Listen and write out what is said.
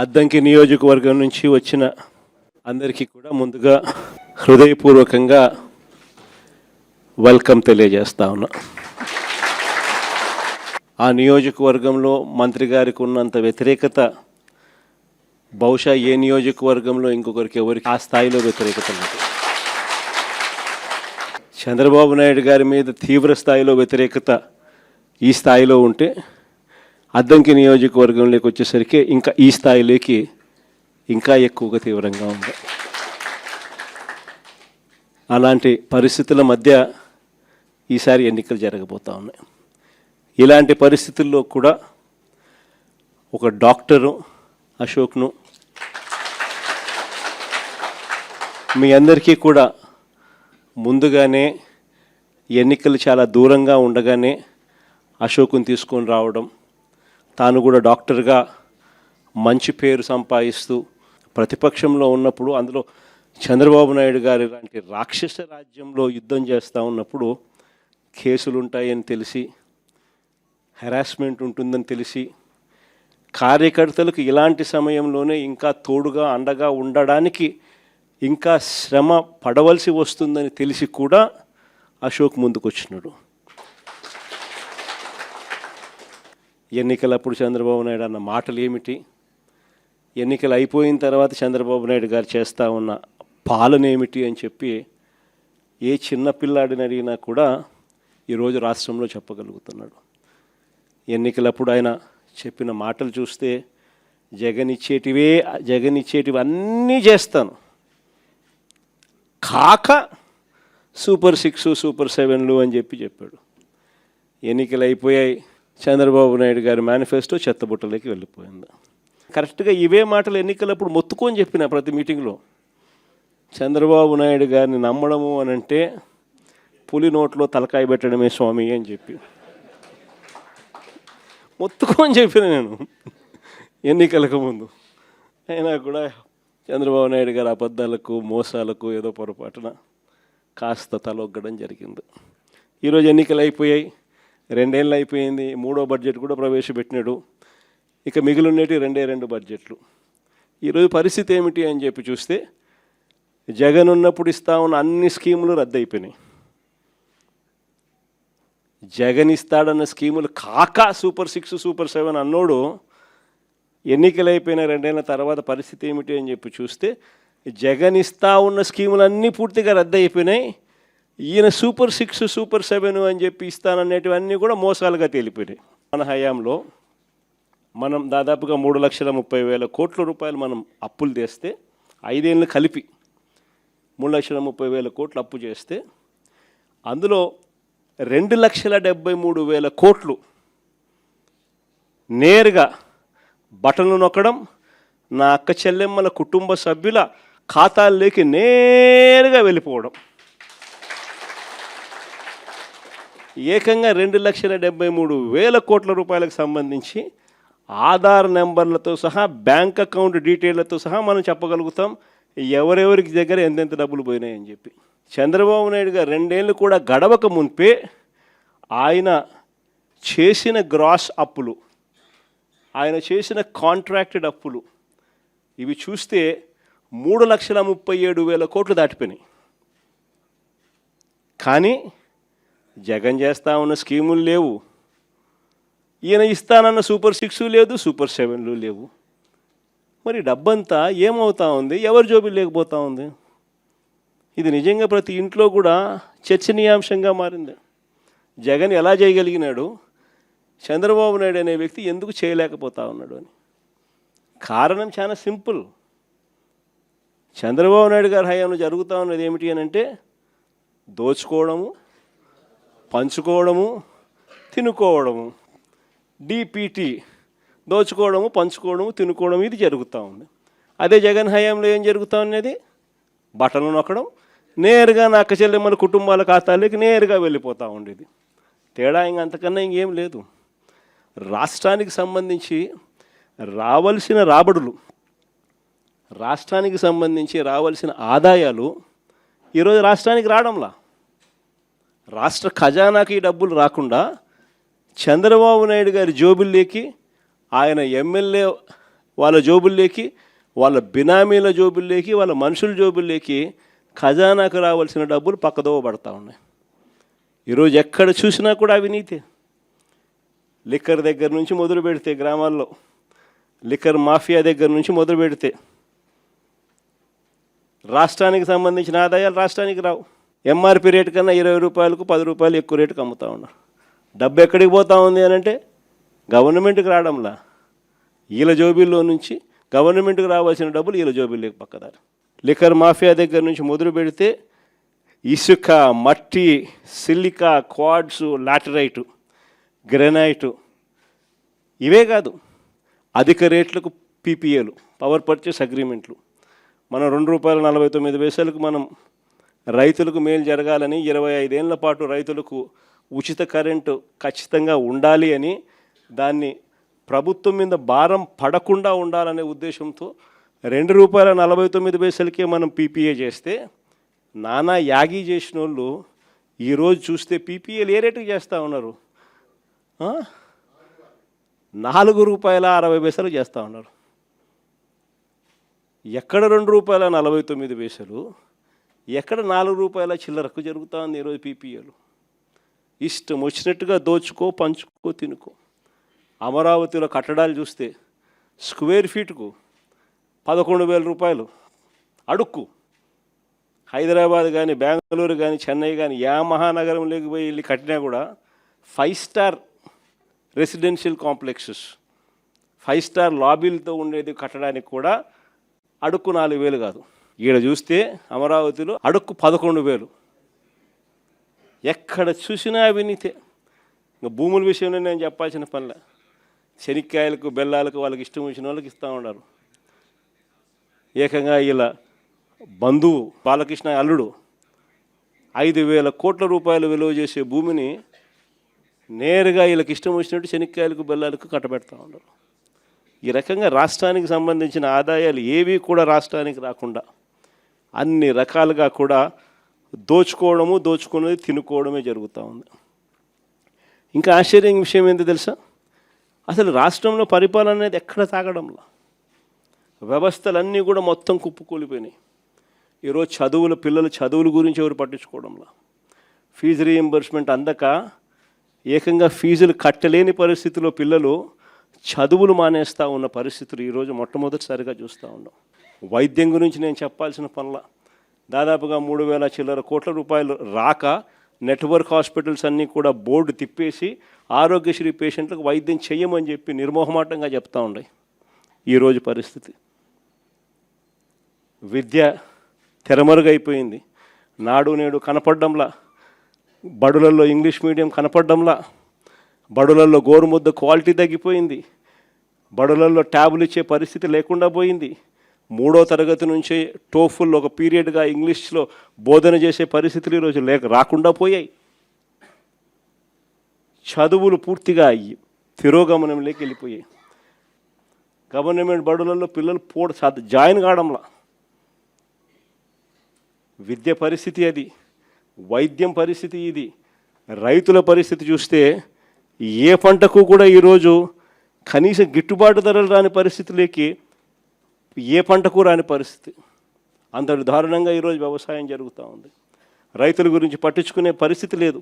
అద్దంకి నియోజకవర్గం నుంచి వచ్చిన అందరికీ కూడా ముందుగా హృదయపూర్వకంగా వెల్కమ్ తెలియజేస్తా ఉన్నా. ఆ నియోజకవర్గంలో మంత్రి గారికి ఉన్నంత వ్యతిరేకత బహుశా ఏ నియోజకవర్గంలో ఇంకొకరికి ఎవరికి ఆ స్థాయిలో వ్యతిరేకత లేదు. చంద్రబాబు నాయుడు గారి మీద తీవ్ర స్థాయిలో వ్యతిరేకత ఈ స్థాయిలో ఉంటే అద్దంకి నియోజకవర్గంలోకి వచ్చేసరికి ఇంకా ఈ స్థాయిలోకి ఇంకా ఎక్కువగా తీవ్రంగా ఉంది. అలాంటి పరిస్థితుల మధ్య ఈసారి ఎన్నికలు జరగబోతూ ఉన్నాయి. ఇలాంటి పరిస్థితుల్లో కూడా ఒక డాక్టరు అశోక్ను మీ అందరికీ కూడా ముందుగానే ఎన్నికలు చాలా దూరంగా ఉండగానే అశోక్ని తీసుకొని రావడం, తాను కూడా డాక్టర్గా మంచి పేరు సంపాదిస్తూ ప్రతిపక్షంలో ఉన్నప్పుడు, అందులో చంద్రబాబు నాయుడు గారి లాంటి రాక్షస రాజ్యంలో యుద్ధం చేస్తూ ఉన్నప్పుడు కేసులు ఉంటాయని తెలిసి, హెరాస్మెంట్ ఉంటుందని తెలిసి, కార్యకర్తలకు ఇలాంటి సమయంలోనే ఇంకా తోడుగా అండగా ఉండడానికి ఇంకా శ్రమ పడవలసి వస్తుందని తెలిసి కూడా అశోక్ ముందుకొచ్చినాడు. ఎన్నికలప్పుడు చంద్రబాబు నాయుడు అన్న మాటలు ఏమిటి, ఎన్నికలు అయిపోయిన తర్వాత చంద్రబాబు నాయుడు గారు చేస్తూ ఉన్న పాలన ఏమిటి అని చెప్పి ఏ చిన్న పిల్లాడిని అడిగినా కూడా ఈరోజు రాష్ట్రంలో చెప్పగలుగుతున్నాడు. ఎన్నికలప్పుడు ఆయన చెప్పిన మాటలు చూస్తే జగన్ ఇచ్చేటివి అన్నీ చేస్తాను, కాక సూపర్ 6 సూపర్ 7లు అని చెప్పాడు. ఎన్నికలు అయిపోయాయి, చంద్రబాబు నాయుడు గారి మేనిఫెస్టో చెత్తబుట్టలోకి వెళ్ళిపోయింది. కరెక్ట్గా ఇవే మాటలు ఎన్నికలప్పుడు మొత్తుకొని చెప్పిన ప్రతి మీటింగ్లో, చంద్రబాబు నాయుడు గారిని నమ్మడము అని అంటే పులి నోట్లో తలకాయ పెట్టడమే స్వామి అని చెప్పి మొత్తుకొని చెప్పిన నేను ఎన్నికలకు ముందు. అయినా కూడా చంద్రబాబు నాయుడు గారి అబద్ధాలకు మోసాలకు ఏదో పొరపాటున కాస్త తలొగ్గడం జరిగింది. ఈరోజు ఎన్నికలు అయిపోయాయి, 2 ఏళ్ళు అయిపోయింది, 3వ బడ్జెట్ కూడా ప్రవేశపెట్టినాడు. ఇక మిగిలినటి 2 బడ్జెట్లు. ఈరోజు పరిస్థితి ఏమిటి అని చెప్పి చూస్తే, జగన్ ఉన్నప్పుడు ఇస్తా ఉన్న అన్ని స్కీములు రద్దయిపోయినాయి. జగన్ ఇస్తాడన్న స్కీములు కాక సూపర్ 6 సూపర్ 7 అన్నోడు ఎన్నికలు అయిపోయిన 2 ఏళ్ళ తర్వాత పరిస్థితి ఏమిటి అని చెప్పి చూస్తే, జగన్ ఇస్తా ఉన్న స్కీములన్నీ పూర్తిగా రద్దయిపోయినాయి. ఈయన సూపర్ 6 సూపర్ 7 అని చెప్పి ఇస్తాననేటివన్నీ కూడా మోసాలుగా తేలిపోయినాయి. మన హయాంలో మనం దాదాపుగా 3,30,000 కోట్ల రూపాయలు మనం అప్పులు తెస్తే, 5 ఏళ్ళు కలిపి 3,30,000 కోట్లు అప్పు చేస్తే, అందులో 2,73,000 కోట్లు నేరుగా బటన్లు నొక్కడం, నా అక్క చెల్లెమ్మల కుటుంబ సభ్యుల ఖాతాల్లోకి నేరుగా వెళ్ళిపోవడం. ఏకంగా 2,73,000 కోట్ల రూపాయలకు సంబంధించి ఆధార్ నెంబర్లతో సహా, బ్యాంక్ అకౌంట్ డీటెయిల్లతో సహా మనం చెప్పగలుగుతాం ఎవరెవరికి దగ్గర ఎంతెంత డబ్బులు పోయినాయని చెప్పి. చంద్రబాబు నాయుడు గారు 2 ఏళ్ళు కూడా గడవక మునిపే ఆయన చేసిన గ్రాస్ అప్పులు, ఆయన చేసిన కాంట్రాక్టెడ్ అప్పులు, ఇవి చూస్తే 3,37,000 కోట్లు దాటిపోయినాయి. కానీ జగన్ చేస్తా ఉన్న స్కీములు లేవు, ఈయన ఇస్తానన్న సూపర్ 6 లేదు, సూపర్ 7లు లేవు. మరి డబ్బంతా ఏమవుతా ఉంది, ఎవరి జోబులు లేకపోతా ఉంది? ఇది నిజంగా ప్రతి ఇంట్లో కూడా చర్చనీయాంశంగా మారింది. జగన్ ఎలా చేయగలిగినాడు, చంద్రబాబు నాయుడు అనే వ్యక్తి ఎందుకు చేయలేకపోతా ఉన్నాడు అని. కారణం చాలా సింపుల్. చంద్రబాబు నాయుడు గారి హయాంలో జరుగుతూ ఉన్నది ఏమిటి అని అంటే, దోచుకోవడము, పంచుకోవడము, తినుకోవడము. డిపిటి, దోచుకోవడము, పంచుకోవడము, తినుకోవడం, ఇది జరుగుతూ ఉంది. అదే జగన్ హయాంలో ఏం జరుగుతూ ఉన్నది, బటన్లు నొక్కడం, నేరుగా నా అక్క చెల్లెమ్మల కుటుంబాల ఖాతాలోకి నేరుగా వెళ్ళిపోతూ ఉండేది. తేడా అంతకన్నా ఇంకేం లేదు. రాష్ట్రానికి సంబంధించి రావాల్సిన రాబడులు, రాష్ట్రానికి సంబంధించి రావాల్సిన ఆదాయాలు ఈరోజు రాష్ట్రానికి రావడంలా. రాష్ట్ర ఖజానాకి డబ్బులు రాకుండా చంద్రబాబు నాయుడు గారి జోబుల్లోకి ఆయన ఎమ్మెల్యే వాళ్ళ జోబుల్లోకి, వాళ్ళ బినామీల జోబుల్లోకి, వాళ్ళ మనుషుల జోబుల్లోకి ఖజానాకు రావాల్సిన డబ్బులు పక్కదోవ పడతా ఉన్నాయి. ఈరోజు ఎక్కడ చూసినా కూడా అవినీతి. లిక్కర్ దగ్గర నుంచి మొదలు పెడితే, గ్రామాల్లో లిక్కర్ మాఫియా దగ్గర నుంచి మొదలు పెడితే రాష్ట్రానికి సంబంధించిన ఆదాయాలు రాష్ట్రానికి రావు. ఎంఆర్పి రేటు కన్నా 20 రూపాయలకు 10 రూపాయలు ఎక్కువ రేటుకి అమ్ముతూ ఉన్నారు. డబ్బు ఎక్కడికి పోతా ఉంది అని అంటే గవర్నమెంట్కి రావడంలా, వీళ్ళ జోబీల్లో నుంచి గవర్నమెంట్కి రావాల్సిన డబ్బులు వీళ్ళ జోబీల్లోకి పక్కదారు. లిక్కర్ మాఫియా దగ్గర నుంచి మొదలు పెడితే ఇసుక, మట్టి, సిలికా, క్వాడ్స్, లాటరైటు, గ్రెనైటు, ఇవే కాదు అధిక రేట్లకు పీపీఏలు, పవర్ పర్చేస్ అగ్రిమెంట్లు. మనం ₹2.49 మనం రైతులకు మేలు జరగాలని 25 ఏళ్ల పాటు రైతులకు ఉచిత కరెంటు ఖచ్చితంగా ఉండాలి అని, దాన్ని ప్రభుత్వం మీద భారం పడకుండా ఉండాలనే ఉద్దేశంతో ₹2.49కే మనం పీపీఏ చేస్తే, నానా యాగి చేసిన వాళ్ళు ఈరోజు చూస్తే పీపీఏలు ఏ రేటుకి చేస్తూ ఉన్నారు? ₹4.60 చేస్తూ ఉన్నారు. ఎక్కడ ₹2.49, ఎక్కడ ₹4 చిల్లరకు జరుగుతూ ఉంది ఈరోజు పీపీఏలు. ఇష్టం వచ్చినట్టుగా దోచుకో, పంచుకో, తినుకో. అమరావతిలో కట్టడాలు చూస్తే స్క్వేర్ ఫీట్కు ₹11,000 అడుక్కు. హైదరాబాద్ కానీ, బెంగళూరు కానీ, చెన్నై కానీ, మహానగరంలోకి పోయి వెళ్ళి కట్టినా కూడా 5 స్టార్ రెసిడెన్షియల్ కాంప్లెక్సెస్, 5 స్టార్ లాబీలతో ఉండేది కట్టడానికి కూడా అడుక్కు 4,000 కాదు. ఈడ చూస్తే అమరావతిలో అడుక్కు 11,000. ఎక్కడ చూసినా అవినీతే. ఇంకా భూముల విషయంలో నేను చెప్పాల్సిన పనిలే. శనిక్కాయలకు, బెల్లాలకు వాళ్ళకి ఇష్టం వచ్చిన వాళ్ళకి ఇస్తూ ఉన్నారు. ఏకంగా ఇలా బంధువు బాలకృష్ణ అల్లుడు 5,000 కోట్ల రూపాయలు విలువ చేసే భూమిని నేరుగా వీళ్ళకి ఇష్టం వచ్చినట్టు శనిక్కాయలకు, బెల్లాలకు కట్టబెడతా ఉన్నారు. ఈ రకంగా రాష్ట్రానికి సంబంధించిన ఆదాయాలు ఏవి కూడా రాష్ట్రానికి రాకుండా అన్ని రకాలుగా కూడా దోచుకోవడము, దోచుకున్నది తినుకోవడమే జరుగుతూ ఉంది. ఇంకా ఆశ్చర్యం విషయం ఏంటి తెలుసా? అసలు రాష్ట్రంలో పరిపాలన అనేది ఎక్కడ సాగడంలా, వ్యవస్థలన్నీ కూడా మొత్తం కుప్పకూలిపోయినాయి. ఈరోజు పిల్లల చదువుల గురించి ఎవరు పట్టించుకోవడంలా, ఫీజు రీయింబర్స్మెంట్ అందక ఏకంగా ఫీజులు కట్టలేని పరిస్థితిలో పిల్లలు చదువులు మానేస్తూ ఉన్న పరిస్థితులు ఈరోజు మొట్టమొదటిసారిగా చూస్తూ ఉన్నాం. వైద్యం గురించి నేను చెప్పాల్సిన పనుల దాదాపుగా 3,000 చిల్లర కోట్ల రూపాయలు రాక నెట్వర్క్ హాస్పిటల్స్ అన్నీ కూడా బోర్డు తిప్పేసి ఆరోగ్యశ్రీ పేషెంట్లకు వైద్యం చెయ్యమని చెప్పి నిర్మోహమాటంగా చెప్తూ ఉన్నాయి. ఈరోజు పరిస్థితి విద్య తెరమరుగైపోయింది. నాడు నేడు కనపడ్డంలా, బడులలో ఇంగ్లీష్ మీడియం కనపడ్డంలా, బడులలో గోరుముద్ద క్వాలిటీ తగ్గిపోయింది, బడులలో ట్యాబులు ఇచ్చే పరిస్థితి లేకుండా పోయింది. 3వ తరగతి నుంచే టోఫుల్ ఒక పీరియడ్గా ఇంగ్లీష్లో బోధన చేసే పరిస్థితులు ఈరోజు రాకుండా పోయాయి. చదువులు పూర్తిగా తిరోగమనంలోకి వెళ్ళిపోయాయి. గవర్నమెంట్ బడులలో పిల్లలు జాయిన్ కావడంలా. విద్య పరిస్థితి అది, వైద్యం పరిస్థితి ఇది. రైతుల పరిస్థితి చూస్తే ఏ పంటకు కూడా ఈరోజు కనీసం గిట్టుబాటు ధరలు రాని పరిస్థితులకి, ఏ పంటకు రాని పరిస్థితి. అంతటి దారుణంగా ఈరోజు వ్యవసాయం జరుగుతూ ఉంది. రైతుల గురించి పట్టించుకునే పరిస్థితి లేదు.